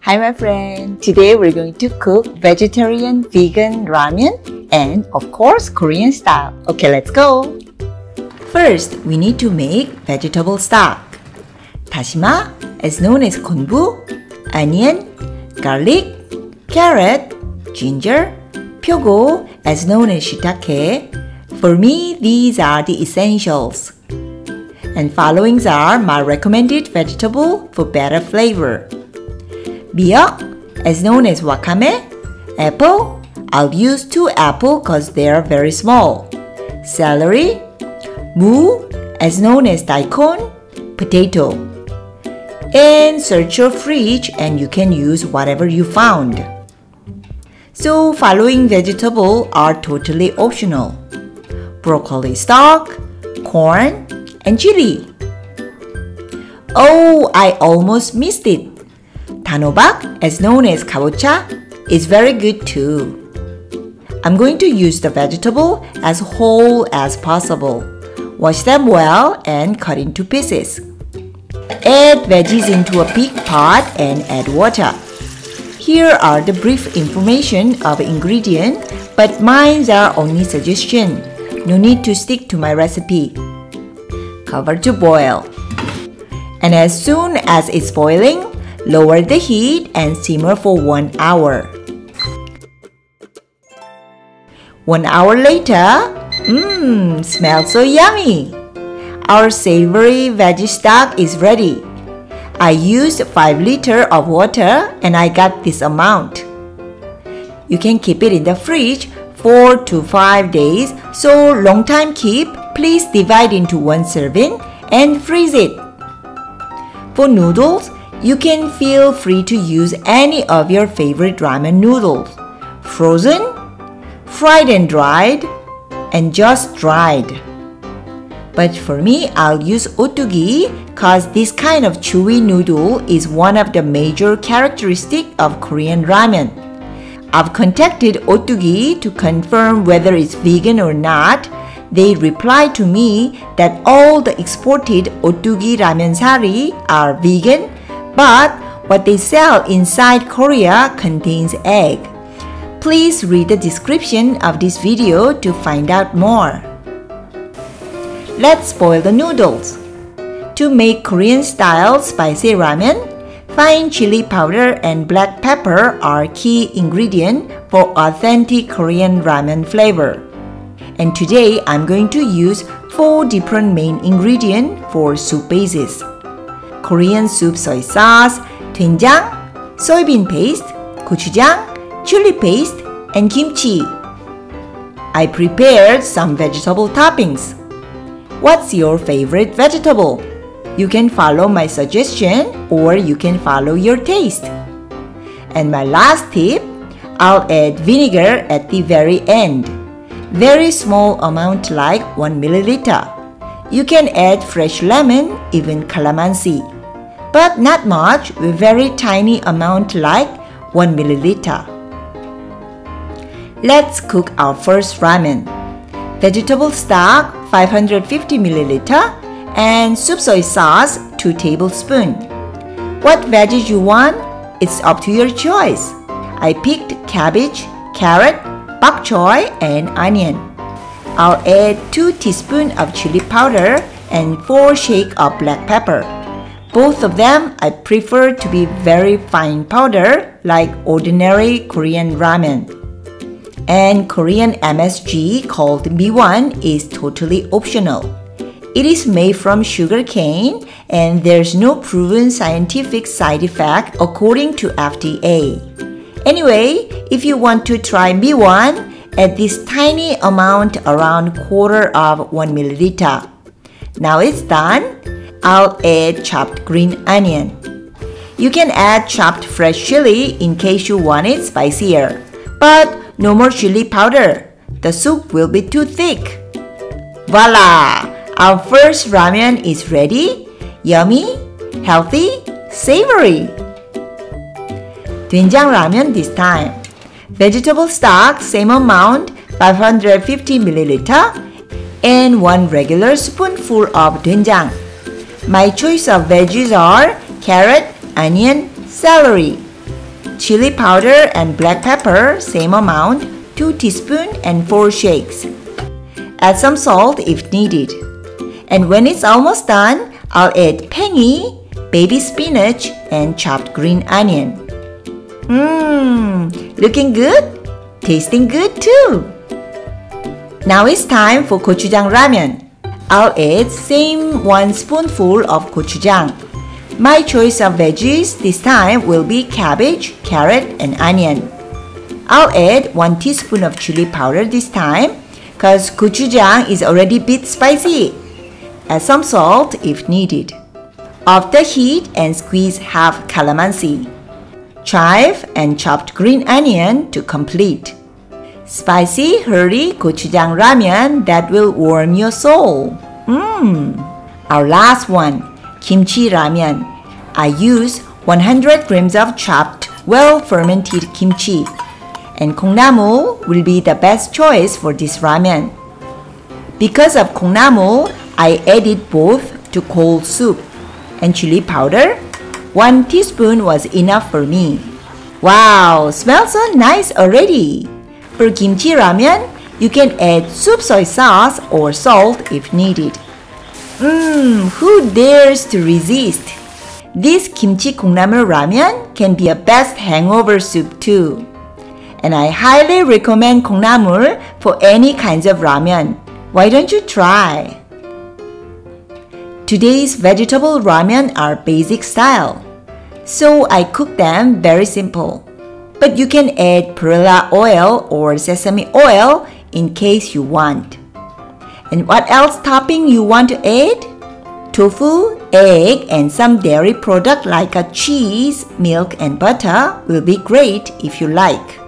Hi my friend! Today we're going to cook vegetarian vegan ramen and of course Korean style. Okay, let's go! First, we need to make vegetable stock. Dasima, as known as konbu, onion, garlic, carrot, ginger, pyogo, as known as shitake. For me, these are the essentials. And following are my recommended vegetable for better flavor. Miyeok, as known as wakame, apple, I'll use 2 apples because they are very small. Celery, mu, as known as daikon, potato. And search your fridge and you can use whatever you found. So following vegetables are totally optional. Broccoli stalk, corn, and chili. Oh, I almost missed it. Tanobak, as known as kabocha, is very good too. I'm going to use the vegetable as whole as possible. Wash them well and cut into pieces. Add veggies into a big pot and add water. Here are the brief information of ingredients, but mine are only suggestion. No need to stick to my recipe. Cover to boil. And as soon as it's boiling, lower the heat and simmer for 1 hour. 1 hour later, smells so yummy! Our savory veggie stock is ready. I used 5 liters of water and I got this amount. You can keep it in the fridge 4 to 5 days, so long time keep, please divide into 1 serving and freeze it. For noodles, you can feel free to use any of your favorite ramen noodles. Frozen, fried and dried, and just dried. But for me, I'll use otugi cause this kind of chewy noodle is one of the major characteristics of Korean ramen. I've contacted otugi to confirm whether it's vegan or not. They replied to me that all the exported otugi ramen sari are vegan, but what they sell inside Korea contains egg. Please read the description of this video to find out more. Let's boil the noodles. To make Korean-style spicy ramen, fine chili powder and black pepper are key ingredients for authentic Korean ramen flavor. And today I'm going to use 4 different main ingredients for soup bases. Korean soup soy sauce, doenjang, soybean paste, gochujang, chili paste, and kimchi. I prepared some vegetable toppings. What's your favorite vegetable? You can follow my suggestion or you can follow your taste. And my last tip, I'll add vinegar at the very end. Very small amount like 1 milliliter. You can add fresh lemon, even calamansi. But not much, with very tiny amount like 1 milliliter. Let's cook our first ramen. Vegetable stock 550 milliliter and soup soy sauce 2 tablespoons. What veggies you want? It's up to your choice. I picked cabbage, carrot, bok choy, and onion. I'll add 2 teaspoons of chili powder and 4 shakes of black pepper. Both of them I prefer to be very fine powder like ordinary Korean ramen. And Korean MSG called miwon is totally optional. It is made from sugar cane and there's no proven scientific side effect according to FDA. Anyway, if you want to try miwon, add this tiny amount around quarter of 1 milliliter. Now it's done. I'll add chopped green onion. You can add chopped fresh chili in case you want it spicier. But no more chili powder. The soup will be too thick. Voila! Our first ramen is ready. Yummy, healthy, savory. doenjang ramen this time. Vegetable stock, same amount, 550 milliliter, and 1 regular spoonful of doenjang. My choice of veggies are carrot, onion, celery. Chili powder and black pepper, same amount, 2 teaspoons and 4 shakes. Add some salt if needed. And when it's almost done, I'll add pengi, baby spinach, and chopped green onion. Looking good? Tasting good too! Now it's time for gochugaruramen. I'll add same 1 spoonful of gochujang. My choice of veggies this time will be cabbage, carrot, and onion. I'll add 1 teaspoon of chili powder this time because gochujang is already a bit spicy. Add some salt if needed. Off the heat and squeeze half calamansi. Chive and chopped green onion to complete. Spicy, hearty gochujang ramen that will warm your soul. Our last one, kimchi ramen. I use 100 grams of chopped, well-fermented kimchi. And 콩나물 will be the best choice for this ramen. Because of 콩나물, I added both to cold soup. And chili powder, 1 teaspoon was enough for me. Wow, smells so nice already. For kimchi ramen, you can add soup soy sauce or salt if needed. Who dares to resist? This kimchi 콩나물 ramen can be a best hangover soup too. And I highly recommend 콩나물 for any kinds of ramen. Why don't you try? Today's vegetable ramen are basic style, so I cook them very simple. But you can add perilla oil or sesame oil in case you want. And what else topping you want to add? Tofu, egg, and some dairy product like a cheese, milk, and butter will be great if you like.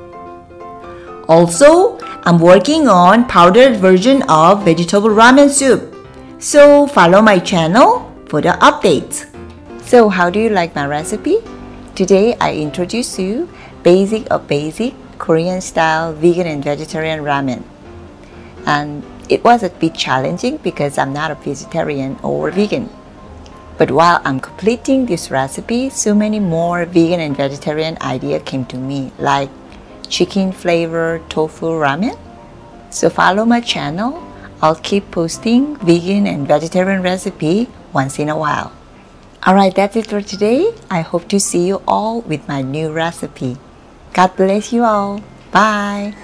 Also, I'm working on powdered version of vegetable ramen soup. So follow my channel for the updates. So how do you like my recipe? Today I introduce you basic Korean style vegan and vegetarian ramen. And it was a bit challenging because I'm not a vegetarian or vegan. But while I'm completing this recipe, so many more vegan and vegetarian ideas came to me, like chicken flavor tofu ramen. So follow my channel. I'll keep posting vegan and vegetarian recipe once in a while. Alright, that's it for today. I hope to see you all with my new recipe. God bless you all. Bye.